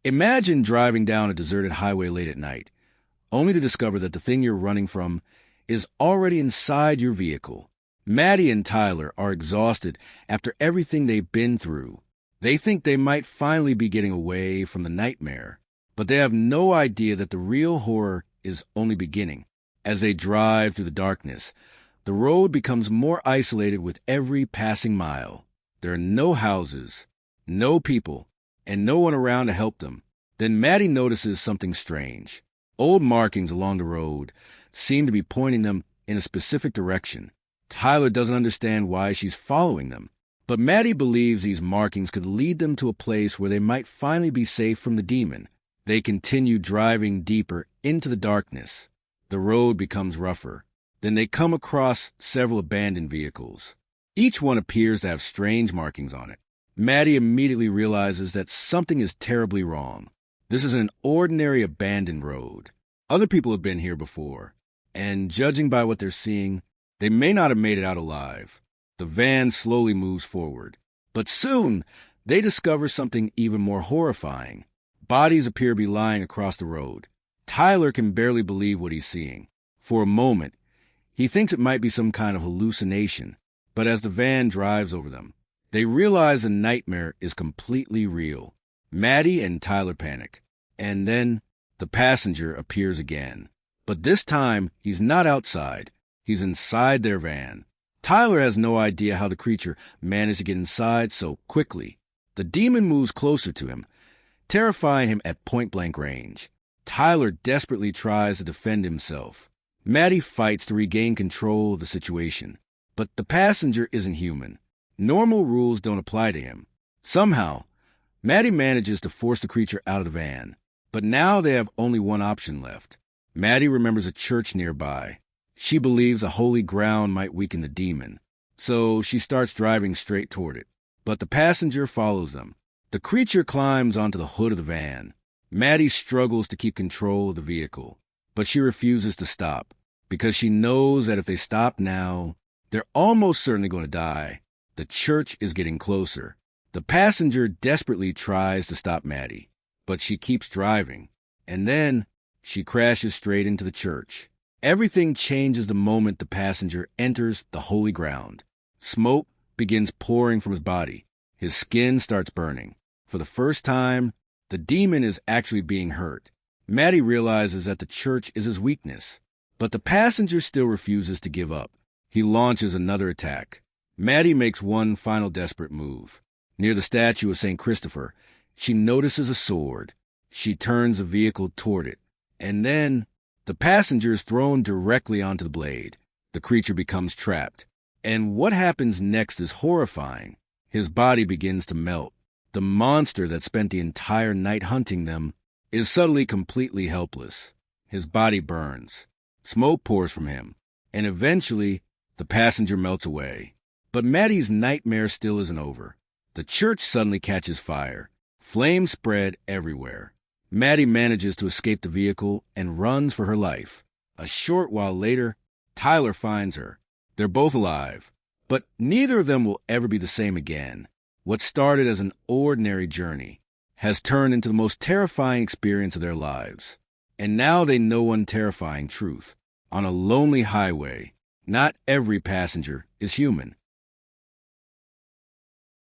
Imagine driving down a deserted highway late at night, only to discover that the thing you're running from is already inside your vehicle. Maddie and Tyler are exhausted after everything they've been through. They think they might finally be getting away from the nightmare, but they have no idea that the real horror is only beginning. As they drive through the darkness, the road becomes more isolated with every passing mile. There are no houses, no people, and no one around to help them. Then Maddie notices something strange. Old markings along the road seem to be pointing them in a specific direction. Tyler doesn't understand why she's following them, but Maddie believes these markings could lead them to a place where they might finally be safe from the demon. They continue driving deeper into the darkness. The road becomes rougher. Then they come across several abandoned vehicles. Each one appears to have strange markings on it. Maddie immediately realizes that something is terribly wrong. This is an ordinary abandoned road. Other people have been here before, and judging by what they're seeing, they may not have made it out alive. The van slowly moves forward, but soon they discover something even more horrifying. Bodies appear to be lying across the road. Tyler can barely believe what he's seeing. For a moment, he thinks it might be some kind of hallucination, but as the van drives over them, they realize the nightmare is completely real. Maddie and Tyler panic, and then the passenger appears again. But this time, he's not outside. He's inside their van. Tyler has no idea how the creature managed to get inside so quickly. The demon moves closer to him, terrifying him at point-blank range. Tyler desperately tries to defend himself. Maddie fights to regain control of the situation, but the passenger isn't human. Normal rules don't apply to him. Somehow, Maddie manages to force the creature out of the van, but now they have only one option left. Maddie remembers a church nearby. She believes a holy ground might weaken the demon, so she starts driving straight toward it. But the passenger follows them. The creature climbs onto the hood of the van. Maddie struggles to keep control of the vehicle, but she refuses to stop, because she knows that if they stop now, they're almost certainly going to die. The church is getting closer. The passenger desperately tries to stop Maddie, but she keeps driving, and then she crashes straight into the church. Everything changes the moment the passenger enters the holy ground. Smoke begins pouring from his body. His skin starts burning. For the first time, the demon is actually being hurt. Maddie realizes that the church is his weakness, but the passenger still refuses to give up. He launches another attack. Maddie makes one final desperate move. Near the statue of St. Christopher, she notices a sword. She turns the vehicle toward it, and then the passenger is thrown directly onto the blade. The creature becomes trapped. And what happens next is horrifying. His body begins to melt. The monster that spent the entire night hunting them is suddenly completely helpless. His body burns. Smoke pours from him, and eventually the passenger melts away. But Maddie's nightmare still isn't over. The church suddenly catches fire. Flames spread everywhere. Maddie manages to escape the vehicle and runs for her life. A short while later, Tyler finds her. They're both alive, but neither of them will ever be the same again. What started as an ordinary journey has turned into the most terrifying experience of their lives. And now they know one terrifying truth. On a lonely highway, not every passenger is human.